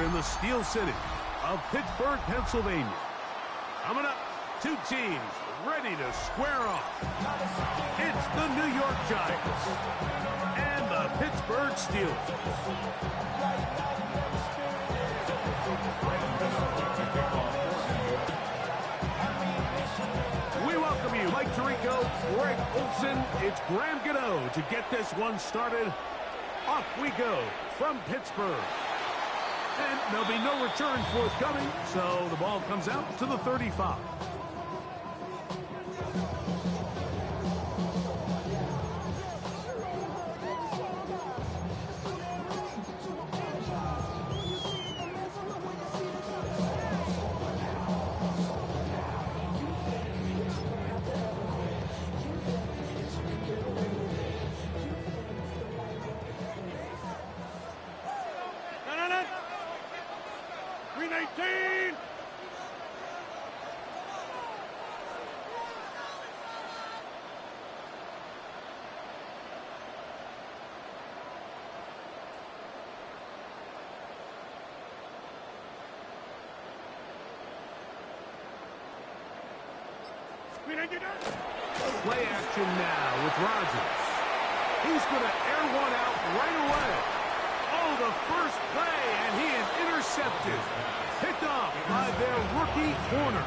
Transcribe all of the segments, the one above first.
in the Steel City of Pittsburgh, Pennsylvania. Coming up, two teams ready to square off. It's the New York Giants and the Pittsburgh Steelers. We welcome you, Mike Tirico, Greg Olson. It's Graham Gano to get this one started. Off we go from Pittsburgh. And there'll be no return forthcoming, so the ball comes out to the 35. Play action now with Rodgers. He's going to air one out right away. Oh, the first play, and he is intercepted. Picked off by their rookie corner.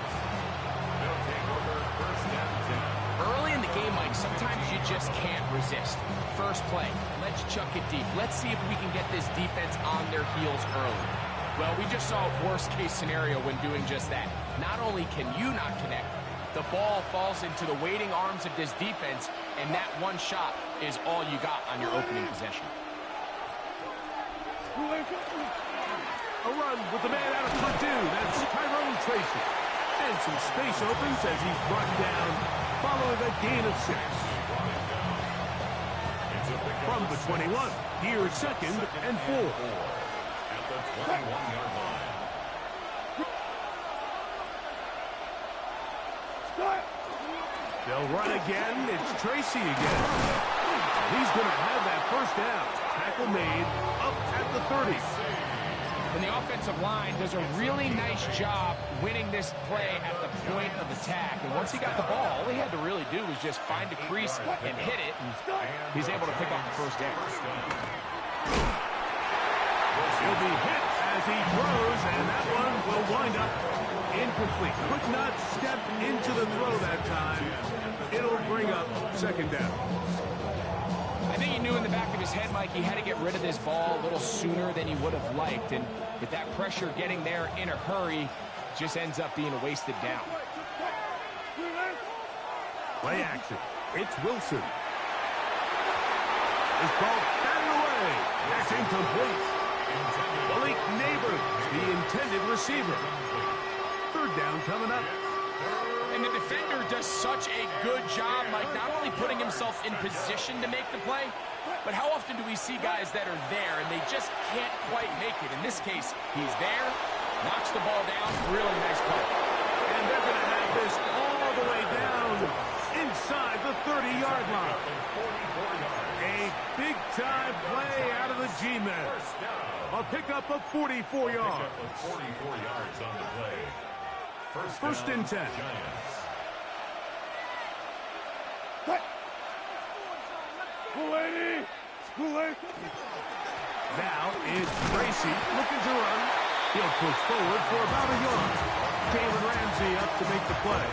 Early in the game, Mike, sometimes you just can't resist. First play, let's chuck it deep. Let's see if we can get this defense on their heels early. Well, we just saw a worst-case scenario when doing just that. Not only can you not connect, the ball falls into the waiting arms of this defense, and that one shot is all you got on your opening possession. A run with the man out of Purdue. That's Tyrone Tracy. And some space opens as he's brought down following a gain of 6. From the 21, here's 2nd and 4. At the 21-yard line. They'll run again. It's Tracy again. He's going to have that first down. Tackle made up at the 30. And the offensive line does a really nice job winning this play at the point of attack. And once he got the ball, all he had to really do was just find a crease and hit it. And he's able to pick up the first down. He'll be hit as he throws, and that one will wind up incomplete. Could not step into the throw that time. It'll bring up 2nd down. I think he knew in the back of his head, Mike, he had to get rid of this ball a little sooner than he would have liked. And with that pressure getting there in a hurry, just ends up being a wasted down. Play action. It's Wilson. His ball batted away. That's incomplete. Malik Neighbors, the intended receiver. 3rd down coming up. And the defender does such a good job, Mike, not only putting himself in position to make the play, but how often do we see guys that are there and they just can't quite make it? In this case, he's there, knocks the ball down, really nice play. And they're going to have this all the way down inside the 30-yard line. A big-time play out of the G-men. A pickup of 44 yards. 44 yards on the play. First and 10. Now it's Tracy looking to run. He'll push forward for about a yard. Jalen Ramsey up to make the play.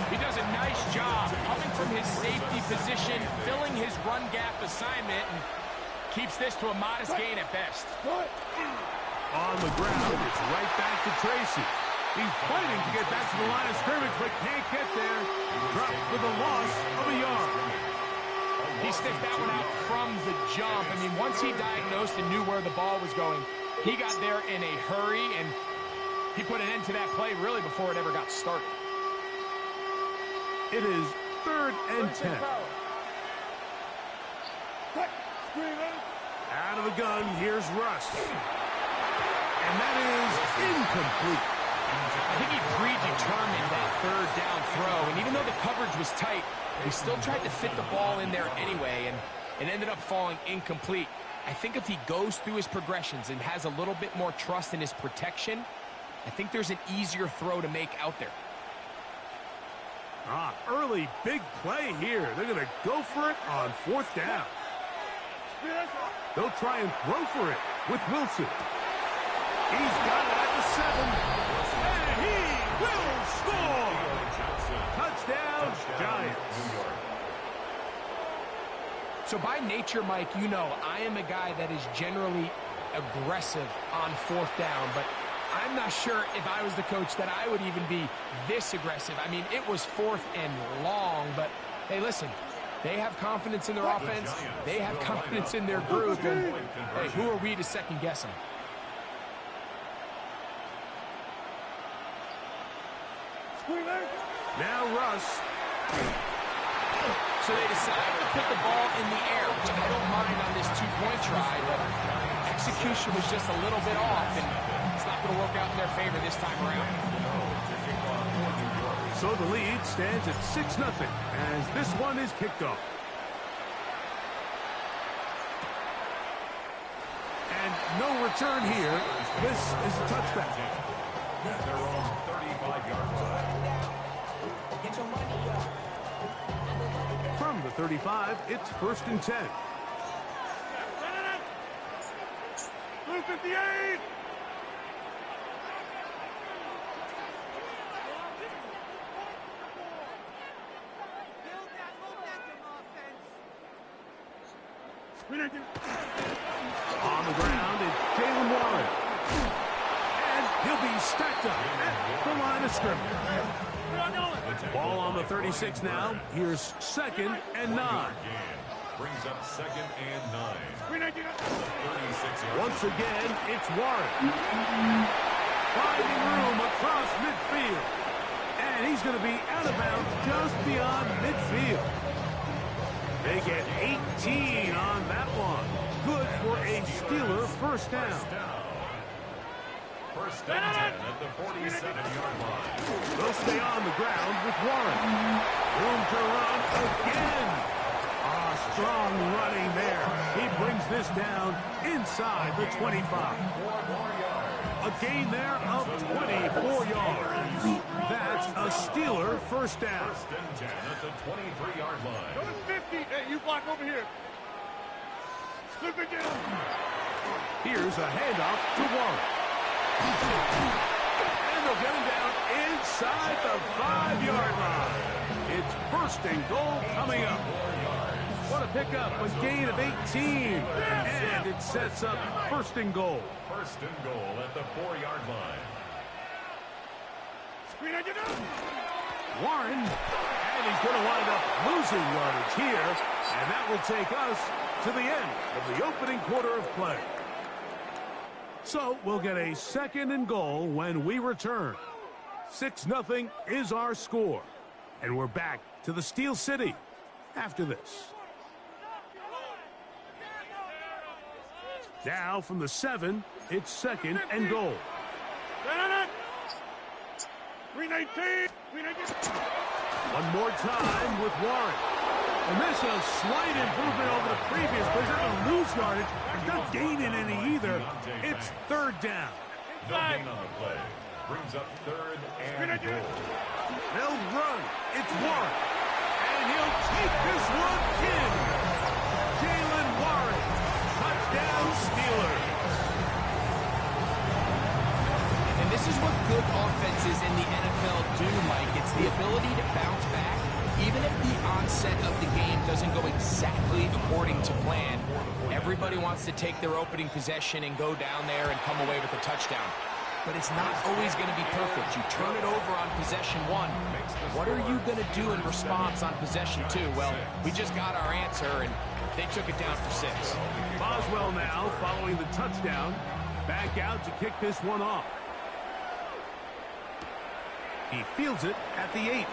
He does a nice job coming from his safety position, filling his run gap assignment, and keeps this to a modest gain at best. On the ground, it's right back to Tracy. He's fighting to get back to the line of scrimmage, but can't get there. Dropped for the loss of a yard. He sniffed that one out from the jump. I mean, once he diagnosed and knew where the ball was going, he got there in a hurry, and he put an end to that play really before it ever got started. It is 3rd and 10. Out of the gun, here's Russ. And that is incomplete. I think he predetermined that 3rd down throw, and even though the coverage was tight, he still tried to fit the ball in there anyway, and it ended up falling incomplete. I think if he goes through his progressions and has a little bit more trust in his protection, I think there's an easier throw to make out there. Early big play here. They're going to go for it on 4th down. They'll try and throw for it with Wilson. He's got it at the 7. And he will score! Touchdown, Giants. So by nature, Mike, you know I am a guy that is generally aggressive on 4th down, but I'm not sure if I was the coach that I would even be this aggressive. I mean, it was 4th and long, but hey, listen, they have confidence in their offense. They have confidence in their group, and hey, who are we to second guess them? Now Russ. So they decided to put the ball in the air, which I don't mind on this 2-point try, but execution was just a little bit off, and it's not going to work out in their favor this time around. So the lead stands at 6-0 as this one is kicked off. And no return here. This is a touchback. Their own 35-yard line. From the 35, it's 1st and 10. 258. On the ground is Jalen Warren. And he'll be stacked up at the line of scrimmage. Ball on the 36 now. Here's 2nd and 9. Brings up 2nd and 9. Once again, it's Warren. Finding room across midfield. And he's going to be out of bounds just beyond midfield. They get 18 on that one. Good for a Steeler 1st down. 1st and 10 at the 47-yard line. They'll stay on the ground with Warren. Room to run again. Strong running there. He brings this down inside the 25. 4 more yards. A gain there of 24 yards. That's a Steeler 1st down. 1st and 10 at the 23-yard line. Go to 50. Hey, you block over here. Slip it down. Here's a handoff to Warren. And they'll get him down inside the 5-yard line. It's 1st and goal coming up. What a pickup, a gain of 18. And it sets up 1st and goal. 1st and goal at the 4-yard line. Warren, and he's going to wind up losing yardage here. And that will take us to the end of the opening quarter of play. So we'll get a 2nd and goal when we return. 6-0 is our score. And we're back to the Steel City after this. Now from the 7, it's 2nd and goal. 319. One more time with Warren. And this is a slight improvement over the previous, but he's not going to lose yardage. He's not gaining any either. It's 3rd down. No gain on the play. Brings up 3rd and goal. They'll run. It's Warren. And he'll take this one in. Jalen Warren. Touchdown Steelers. And this is what good offenses in the NFL do, Mike. It's the ability to bounce back, even if the onset of the game doesn't go exactly according to plan. Everybody wants to take their opening possession and go down there and come away with a touchdown. But it's not always going to be perfect. You turn it over on possession 1. What are you going to do in response on possession 2? Well, we just got our answer, and they took it down for 6. Boswell now following the touchdown. Back out to kick this one off. He fields it at the 8.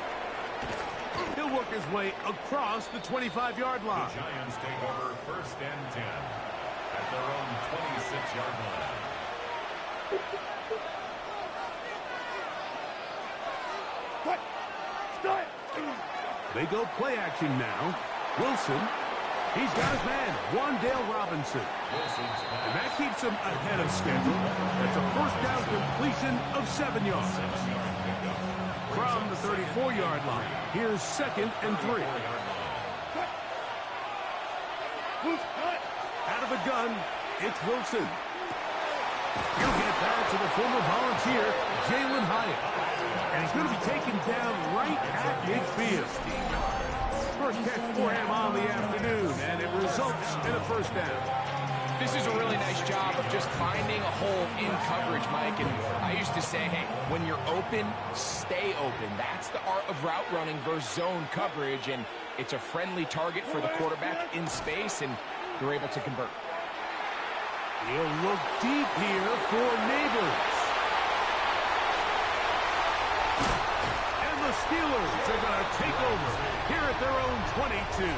He'll work his way across the 25-yard line. The Giants take over 1st and 10 at their own 26-yard line. They go play action now. Wilson. He's got his man, Wandale Robinson. And that keeps him ahead of schedule. That's a first down completion of 7 yards. From the 34-yard line, here's 2nd and 3. Out of the gun, it's Wilson. He'll get back to the former Volunteer, Jalen Hyatt. And he's going to be taken down right at midfield. First catch for him on the afternoon, and it results in a first down. This is a really nice job of just finding a hole in coverage, Mike. And I used to say, hey, when you're open, stay open. That's the art of route running versus zone coverage. And it's a friendly target for the quarterback in space, and they're able to convert. He'll look deep here for Neighbors. And the Steelers are going to take over here at their own 22.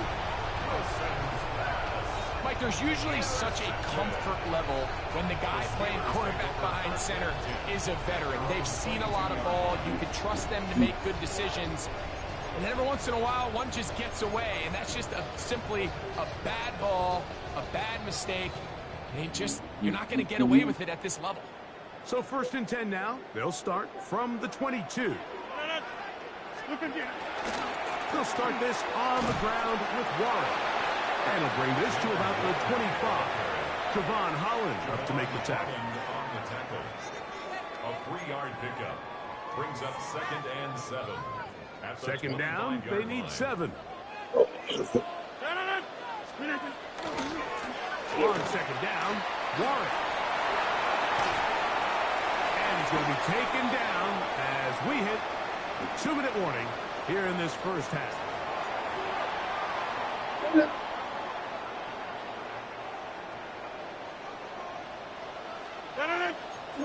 Mike, there's usually such a comfort level when the guy playing quarterback behind center is a veteran. They've seen a lot of ball. You can trust them to make good decisions. And every once in a while, one just gets away. And that's just simply a bad ball, a bad mistake. And you're not going to get away with it at this level. So 1st and 10 now. They'll start from the 22. They'll start this on the ground with Warren. And he'll bring this to about the 25. Javon Holland up to make the tackle. On the tackle. A 3-yard pickup brings up 2nd and 7. At the 2nd down, they need 7. On 2nd down, Warren. And he's going to be taken down as we hit the 2-minute warning here in this first half.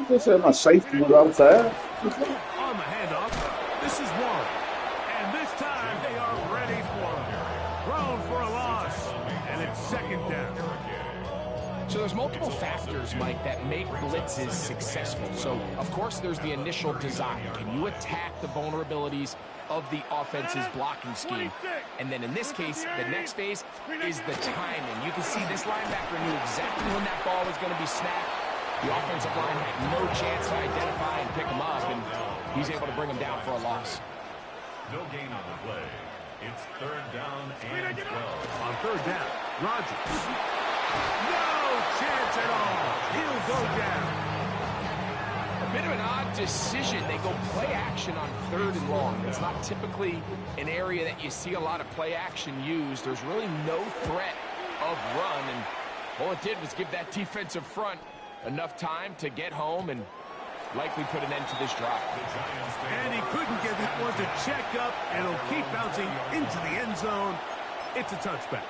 This is my safety was outside. On the handoff, this is Warren. And this time they are ready for him. Thrown for a loss. And it's 2nd down. So there's multiple factors, Mike, that make blitzes successful. So, of course, there's the initial design. Can you attack the vulnerabilities of the offense's blocking scheme? And then in this case, the next phase is the timing. You can see this linebacker knew exactly when that ball was going to be snapped. The offensive line had no chance to identify and pick him up, and he's able to bring him down for a loss. No gain on the play. It's 3rd down and 12. On 3rd down, Rodgers. No chance at all. He'll go down. A bit of an odd decision. They go play action on 3rd and long. It's not typically an area that you see a lot of play action used. There's really no threat of run, and all it did was give that defensive front enough time to get home and likely put an end to this drive. And he couldn't get that one to check up, and he'll keep bouncing into the end zone. It's a touchback.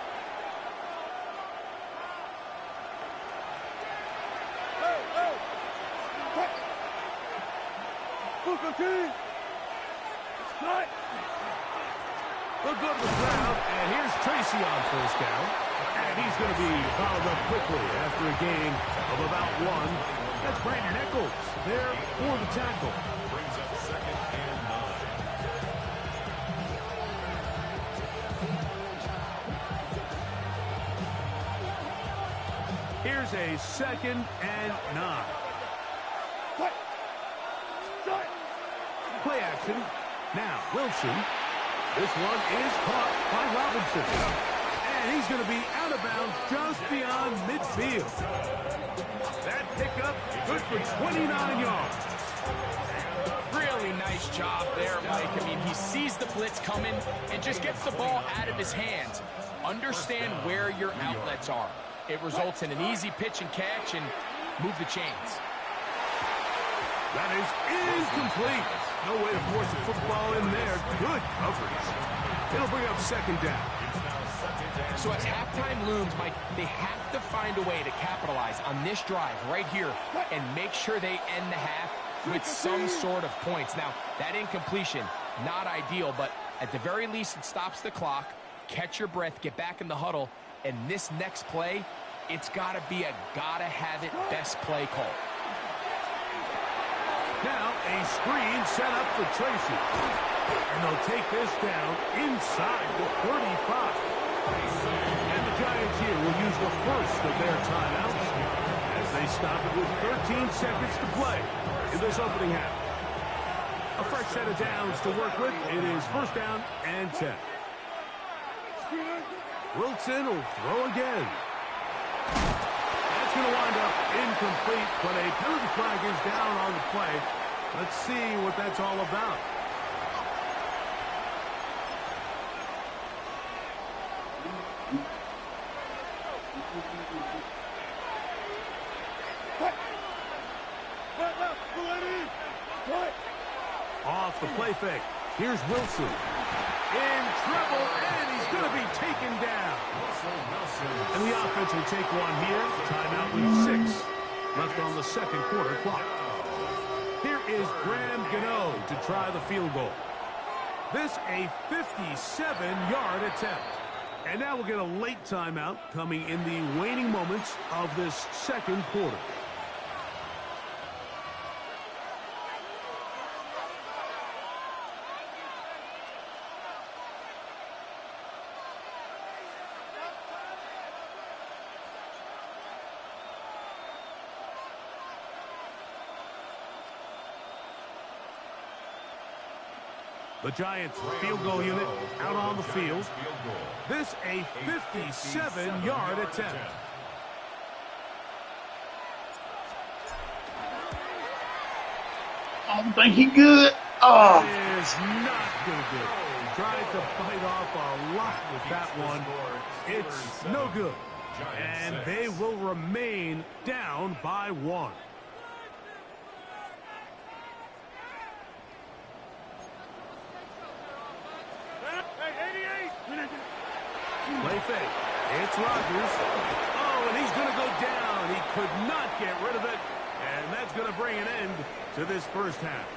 They'll go to the ground, and here's Tracy on 1st down. And he's going to be fouled up quickly after a gain of about 1. That's Brandon Echols there for the tackle. Brings up 2nd and 9. Here's a 2nd and 9. Play action. Now, Wilson. This one is caught by Robinson. And he's going to be out of bounds just beyond midfield. That pickup good for 29 yards. Really nice job there, Mike. I mean, he sees the blitz coming and just gets the ball out of his hands. Understand where your outlets are. It results in an easy pitch and catch and move the chains. That is incomplete. No way to force the football in there. Good coverage. It'll bring up 2nd down. So as halftime looms, Mike, they have to find a way to capitalize on this drive right here and make sure they end the half with some sort of points. Now, that incompletion, not ideal, but at the very least, it stops the clock. Catch your breath, get back in the huddle, and this next play, it's got to be a gotta-have-it best play call. Now a screen set up for Tracy. And they'll take this down inside the 35. And the Giants here will use the first of their timeouts as they stop it with 13 seconds to play in this opening half. A fresh set of downs to work with. It is first down and 10. Wilson will throw again. That's going to wind up incomplete, but a penalty flag is down on the play. Let's see what that's all about. Off the play fake. Here's Wilson. In trouble, and he's going to be taken down. And the offense will take one here. Timeout with 6 left on the second quarter clock. Here is GRIDIRON to try the field goal. This a 57-yard attempt. And now we'll get a late timeout coming in the waning moments of this second quarter. The Giants field goal unit out on the field. This a 57-yard attempt. I don't think he good. Oh. That is not good. Tried to bite off a lot with that one. It's no good. And they will remain down by 1. Play fake. It's Rodgers. Oh, and he's going to go down. He could not get rid of it. And that's going to bring an end to this first half.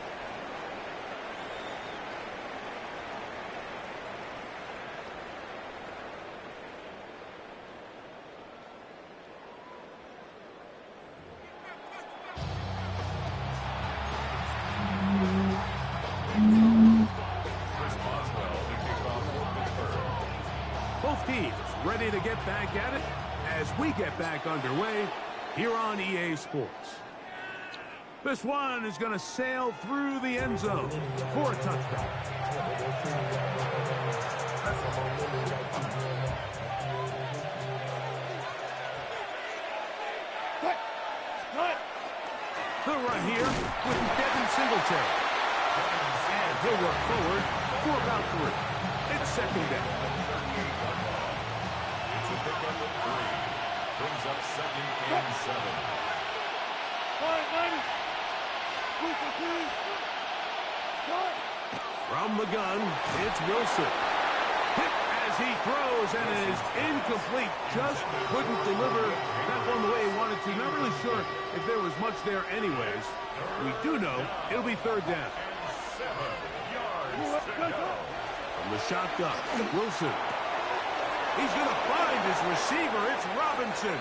Both teams ready to get back at it as we get back underway here on EA Sports. This one is going to sail through the end zone for a touchdown. They'll run here with Devin Singletary. And he'll work forward for about 3. It's second down. It's a pickup of 3. Brings up second and 7. From the gun, it's Wilson. Hit as he throws, and it is incomplete. Just couldn't deliver that one the way he wanted to. Not really sure if there was much there anyways. We do know it'll be third down. 7 yards to go. From the shotgun, Wilson. He's going to find his receiver. It's Robinson.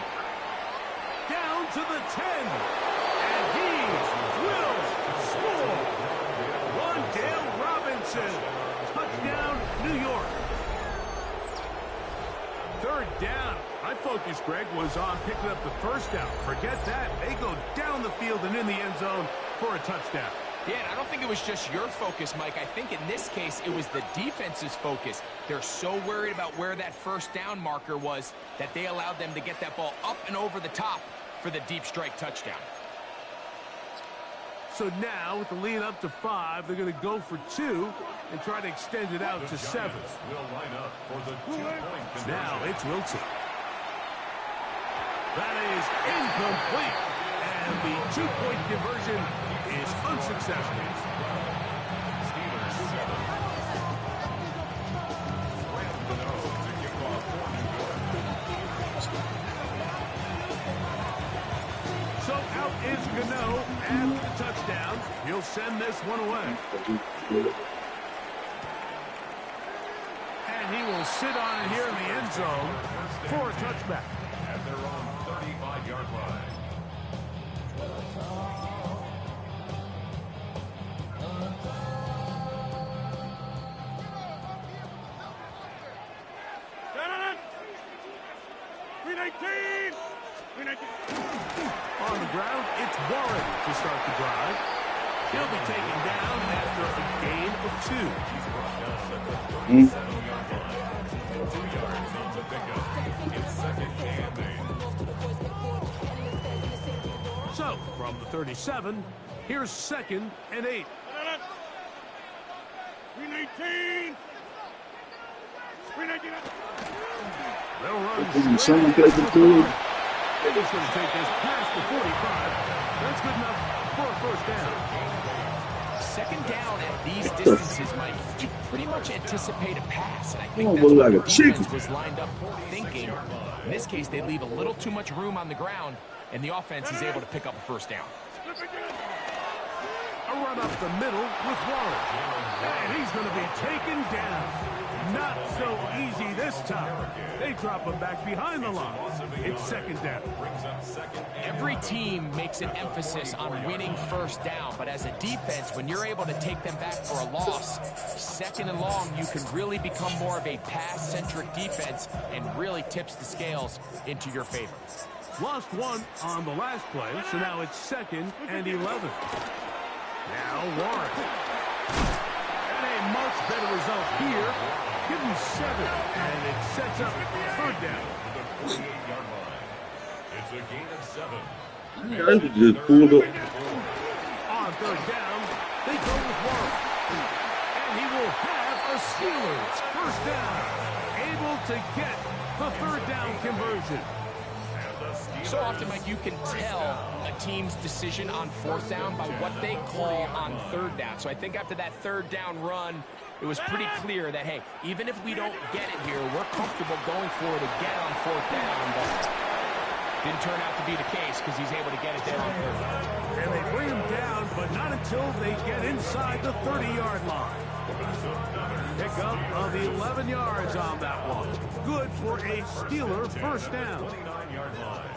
Down to the 10. And he will score. Dale Robinson. Touchdown, New York. Third down. My focus, Greg, was on picking up the first down. Forget that. They go down the field and in the end zone for a touchdown. Yeah, I don't think it was just your focus, Mike. I think in this case, it was the defense's focus. They're so worried about where that first down marker was that they allowed them to get that ball up and over the top for the deep strike touchdown. So now, with the lead up to 5, they're going to go for 2 and try to extend it out to 7. Will line up for the 2-point conversion. Now it's Wilson. That is incomplete. And the 2-point conversion is unsuccessful. Steelers 7. GRIDIRON to kick off for New York. So out is Gano after the touchdown. He'll send this one away. And he will sit on it here in the end zone for a touchback. At their own 35-yard line. it's Warren to start the drive. He'll be taken down after a gain of 2. He's brought down at the 37-yard line. 2 yards on the pickup. It's second and 8. So, from the 37, here's second and 8. 319. 319. They'll run Someone straight catch ahead it to to the him. line. They're just going to take this past the 45. That's good enough for a first down. Second down at these distances, Mike, you pretty much anticipate a pass, and I think that's look what like the a chicken. defense was lined up thinking. In this case, they leave a little too much room on the ground, and the offense is able to pick up a first down. A run up the middle with Warren. And he's going to be taken down. Not so easy this time. They drop him back behind the line. It's second down. Every team makes an emphasis on winning first down, but as a defense, when you're able to take them back for a loss, second and long, you can really become more of a pass-centric defense and really tips the scales into your favor. Lost one on the last play, so now it's second and 11. Now Warren. And a much better result here. Give him 7, and it sets up third down. It's a gain of 7. Guys just pulled up. On third down, they go with Warren. And he will have a Steelers first down. Able to get the third down conversion. So often, Mike, you can tell a team's decision on fourth down by what they call on third down. So I think after that third down run, it was pretty clear that, hey, even if we don't get it here, we're comfortable going for it again on fourth down. But didn't turn out to be the case because he's able to get it there on third. And they bring him down, but not until they get inside the 30-yard line. Pickup of 11 yards on that one. Good for a Steeler first down. 29-yard line.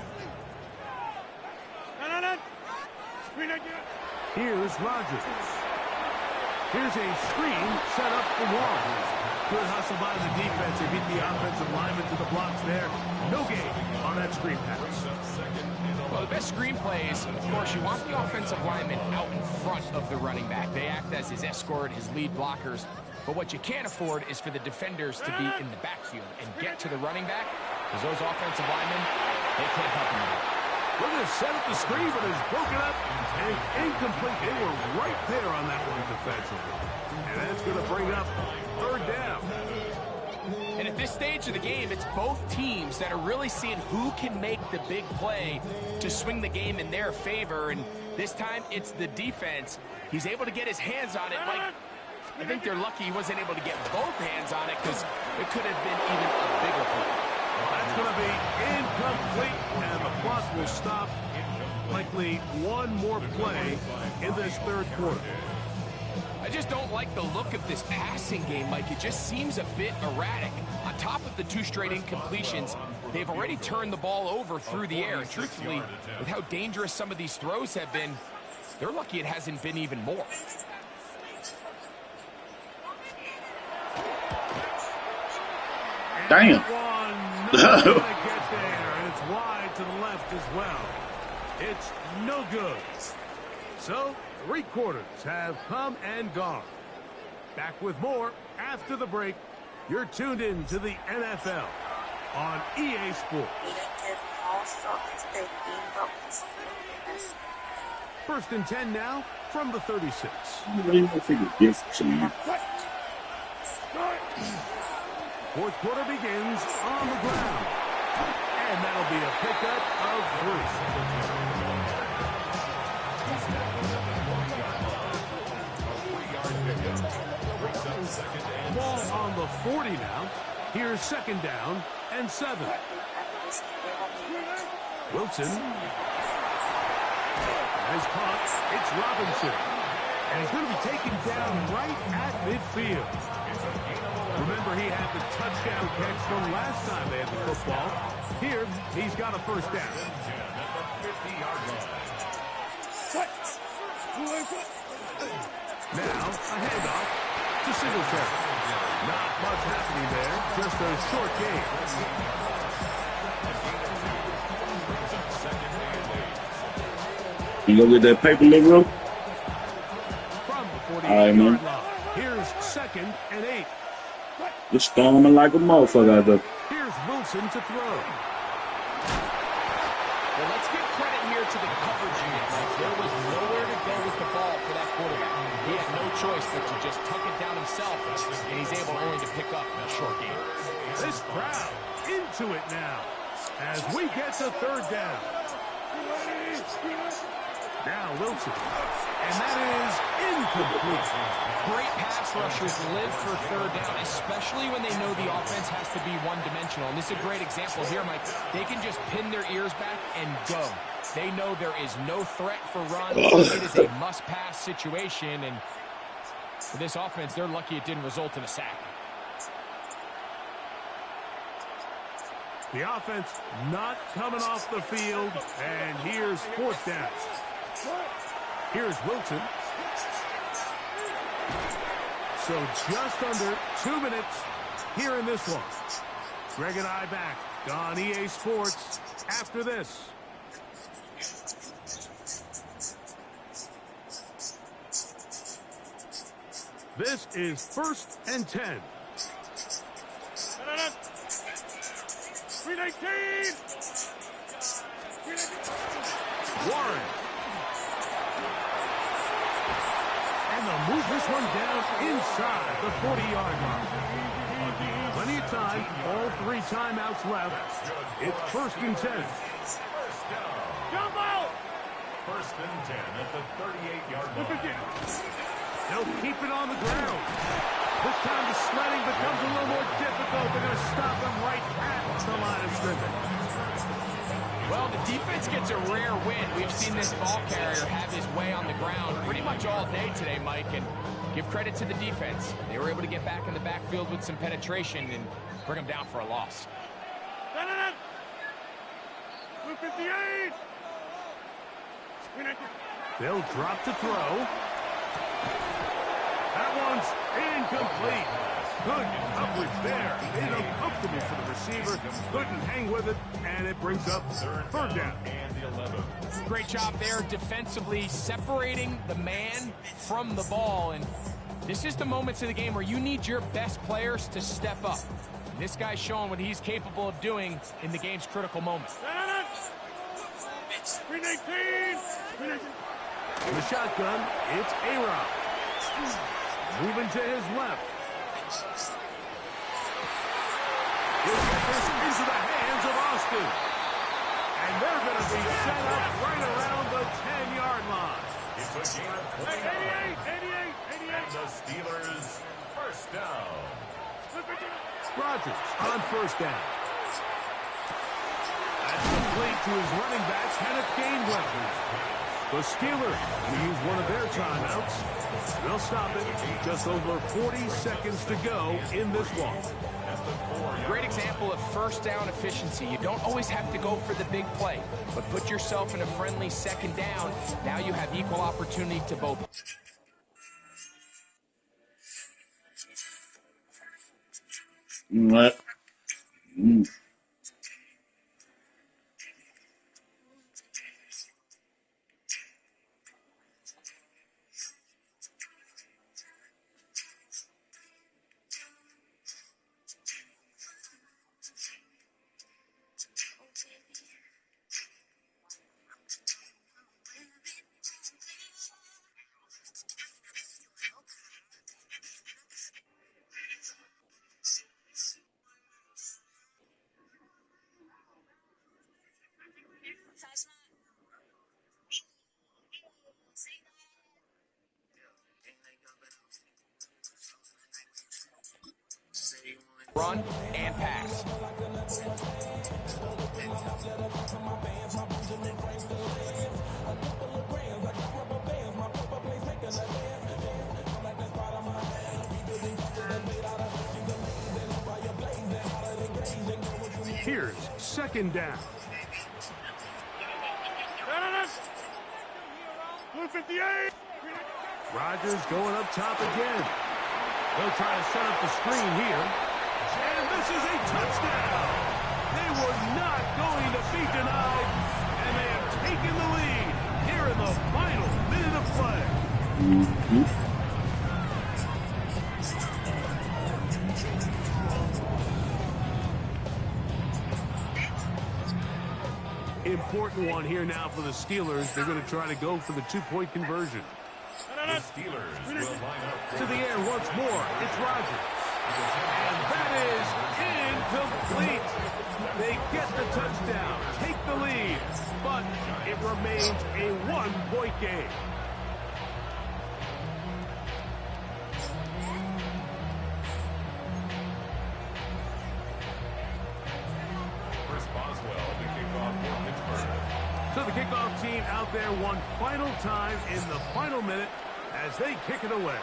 Here's Rodgers. Here's a screen set up for Warren. Good hustle by the defense. They beat the offensive lineman to the blocks there. No gain on that screen pass. Well, the best screen plays, of course, you want the offensive lineman out in front of the running back. They act as his escort, his lead blockers. But what you can't afford is for the defenders to be in the backfield and get to the running back, because those offensive linemen, they can't help him out. We're going to set up the screen, but it's broken up and incomplete. They were right there on that one defensively. And that's going to bring up third down. And at this stage of the game, it's both teams that are really seeing who can make the big play to swing the game in their favor. And this time, it's the defense. He's able to get his hands on it. Like, I think they're lucky he wasn't able to get both hands on it because it could have been even a bigger play. That's going to be incomplete, and the clock will stop. Likely one more play in this third quarter. I just don't like the look of this passing game, Mike. It just seems a bit erratic. On top of the 2 straight incompletions, they've already turned the ball over through the air. Truthfully, with how dangerous some of these throws have been, they're lucky it hasn't been even more. Damn. Get there, and it's wide to the left as well. It's no good. So, 3 quarters have come and gone. Back with more after the break. You're tuned in to the NFL on EA Sports. First and 10 now from the 36. Fourth quarter begins on the ground. And that'll be a pickup of 3. Ball on the 40 now. Here's second down and 7. Wilson. Nice caught. It's Robinson. And he's going to be taken down right at midfield. Remember, he had the touchdown catch from last time they had the football. Here, he's got a first down. Now, a handoff to Singletary. Not much happening there, just a short gain. You go get that paper, little bro? From the All right, man. 48-yard line. Here's 2nd and 8. Just storming like a motherfucker out there. Here's Wilson to throw. Well, let's give credit here to the coverage unit. There was nowhere to go with the ball for that quarterback. He had no choice but to just tuck it down himself, and he's able only to pick up in a short game. This crowd into it now as we get to 3rd down. Now Wilson, and that is incomplete. Great pass rushers live for 3rd down, especially when they know the offense has to be one-dimensional. And this is a great example here, Mike. They can just pin their ears back and go. They know there is no threat for run. It is a must-pass situation, and for this offense, they're lucky it didn't result in a sack. The offense not coming off the field, and here's 4th down. Here's Wilson. So just under 2 minutes here in this one. Greg and I back on EA Sports after this. This is 1st and 10. 319! Warren. And they'll move this one down inside the 40-yard line. Plenty of time, all 3 timeouts left. It's 1st and 10. Jump out! 1st and 10 at the 38-yard line. They'll keep it on the ground. This time the sledding becomes a little more difficult. They're going to stop them right at the line of scrimmage. Well, the defense gets a rare win. We've seen this ball carrier have his way on the ground pretty much all day today, Mike, and give credit to the defense. They were able to get back in the backfield with some penetration and bring them down for a loss. 258! They'll drop to throw. That one's incomplete. Good coverage there. Made it uncomfortable for the receiver. Couldn't hang with it, and it brings up 3rd down. And the 11. Great job there defensively, separating the man from the ball. And this is the moments of the game where you need your best players to step up. And this guy's showing what he's capable of doing in the game's critical moments. 319! In the shotgun, it's A-Rod. Moving to his left. He'll get this into the hands of Austin. And they're going to be set up right around the 10-yard line. It's a gain of 29. And the Steelers 1st down. Rodgers on 1st down. That's complete to his running back, Kenneth Gainwell. The Steelers will use one of their timeouts. They'll stop it. Just over 40 seconds to go in this one. Great example of 1st down efficiency. You don't always have to go for the big play, but put yourself in a friendly 2nd down. Now you have equal opportunity to both. What? Run and pass. Here's 2nd down. 258! Rodgers going up top again. They'll try to set up the screen here. And this is a touchdown. They were not going to be denied, and they have taken the lead here We're in the final minute of play. Important one here now for the Steelers. They're going to try to go for the two-point conversion. The Steelers will line up To the air once more. It's Rodgers. And that is incomplete. They get the touchdown, take the lead, but it remains a one-point game. So the kickoff team out there one final time in the final minute as they kick it away.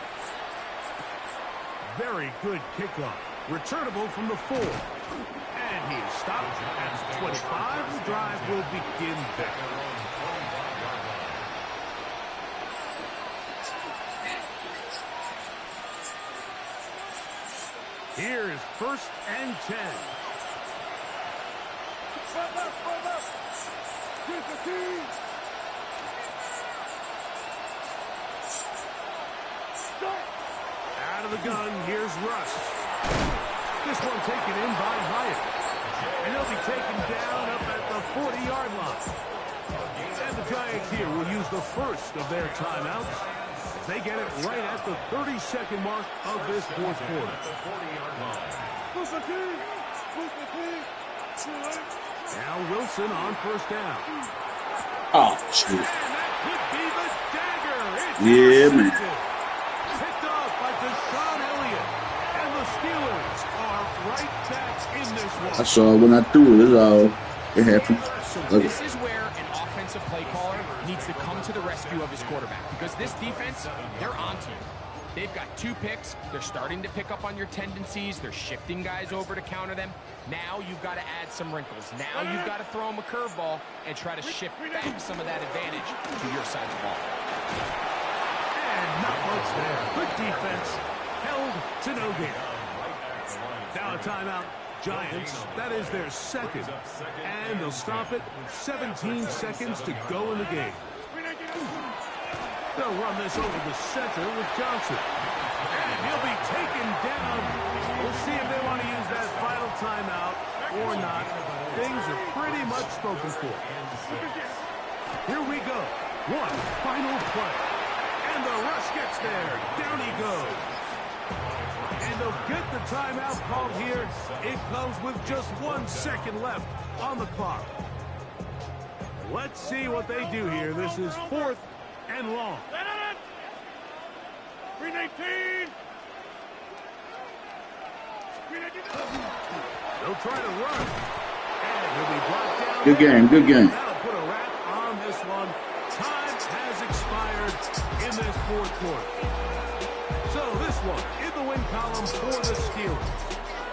Very good kickoff. Returnable from the 4. And he is stopped at 25. The drive will begin there. Here is 1st and 10. Out of the gun, here's Russ. This one taken in by Hyatt. And he'll be taken down up at the 40-yard line. And the Giants here will use the first of their timeouts. They get it right at the 30-second mark of this fourth quarter. Now Wilson on 1st down. Oh, shit. And that could be the dagger. It's Yeah, man. picked off by Deshaun Elliott. And the Steelers are right back in this one. I saw it when I threw it. That's all. It happened. So Okay. this is where an offensive play caller needs to come to the rescue of his quarterback, because this defense, they're onto you. They've got 2 picks. They're starting to pick up on your tendencies. They're shifting guys over to counter them. Now you've got to add some wrinkles. Now you've got to throw them a curveball and try to shift back some of that advantage to your side of the ball. And not much there. Good defense. Held to no gain. Now a timeout. Giants, that is their 2nd. And they'll stop it with 17 seconds to go in the game. They'll run this over the center with Johnson. And he'll be taken down. We'll see if they want to use that final timeout or not. Things are pretty much spoken for. Here we go. One final play. And the rush gets there. Down he goes. And they'll get the timeout called here. It comes with just 1 second left on the clock. Let's see what they do here. This is 4th and long. 319. They'll try to run. And he'll be brought down. Good game, good game. That'll put a wrap on this one. Time has expired in this fourth quarter. So this one in the win column for the Steelers.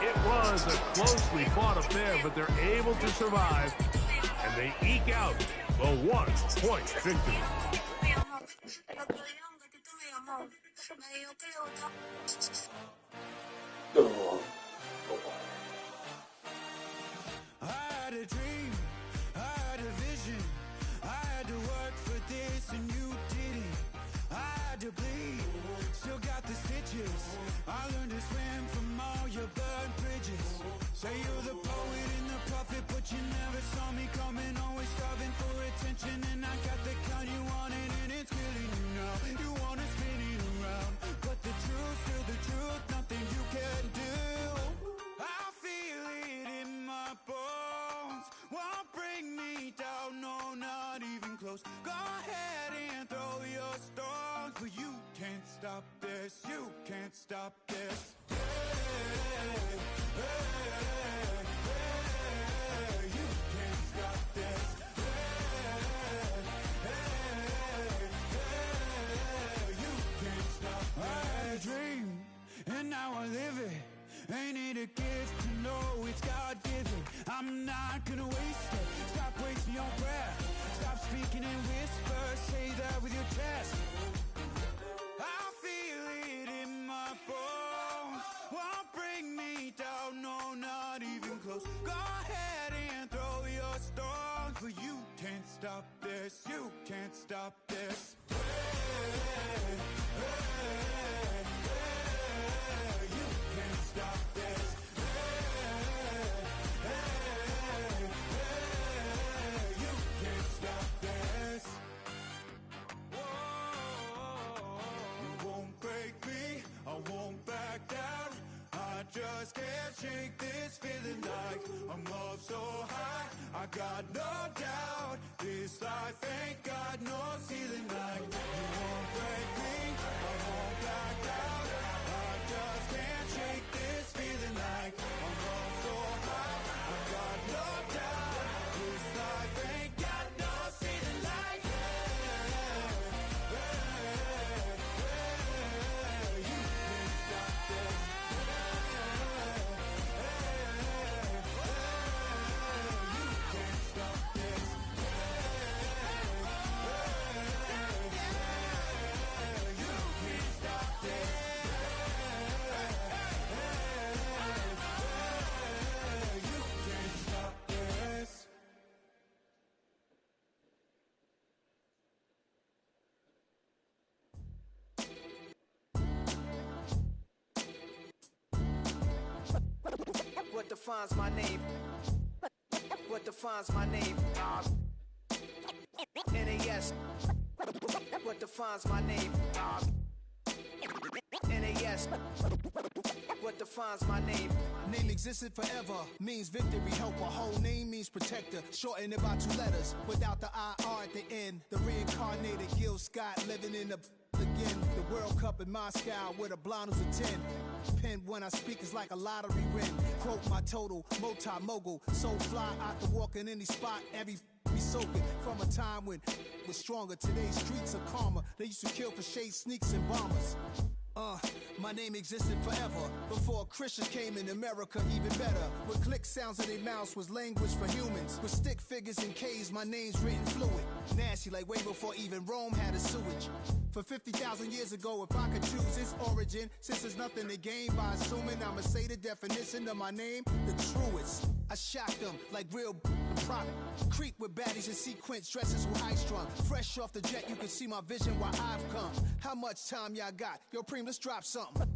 It was a closely fought affair, but they're able to survive. And they eke out a 1-point victory. I had a dream, I had a vision, I had to work for this and you didn't. I had to bleed, still got the stitches. I learned to swim from all your burned bridges. Say you're the poet and the prophet, but you never saw me coming. Always starving for attention, and I got the kind you wanted, and it's killing you now. You wanna spin it around, but the truth's still the truth. Nothing you can do. I feel it in my bones. Won't bring me down, no, not even close. Go ahead and throw your stones, but you can't stop this. You can't stop this. Hey, hey, hey, you can't stop this. You can't stop. I had a dream, and now I live it. Ain't it a gift to know it's God-given? I'm not gonna waste it. Stop wasting your breath. Stop speaking in whispers. Say that with your chest. I feel it in my bones. Won't bring me down, no, no. can't shake this feeling like I'm up so high. I got no doubt this life ain't got no ceiling. Like you won't break me, I won't back out. I just can't shake this feeling like I'm up so high. I got no doubt this life ain't got no ceiling. Like you can't stop this. You can't stop this. You can't stop this. You can't stop this. What defines my name? What defines my name? NAS. What defines my name? NAS. What defines my name? Name existed forever, means victory, helper. Whole name means protector, shorten it by 2 letters, without the IR at the end. The reincarnated Gil Scott, living in the again. The World Cup in Moscow, where the blind was a 10. Pen when I speak is like a lottery win. Quote my total, multi-mogul, so fly I can walk in any spot, every be soaking. From a time when was stronger, today's streets are calmer. They used to kill for shade sneaks and bombers. My name existed forever. Before Christians came in America, even better. With click sounds in their mouths was language for humans. With stick figures and K's, my name's written fluid. Nasty like way before even Rome had a sewage. For 50,000 years ago, if I could choose its origin, since there's nothing to gain by assuming, I'ma say the definition of my name, the truest. I shocked them like real prop. Creep with baddies in sequence, dresses with high strung. Fresh off the jet, you can see my vision where I've come. How much time y'all got? Yo, Preem, let's drop something.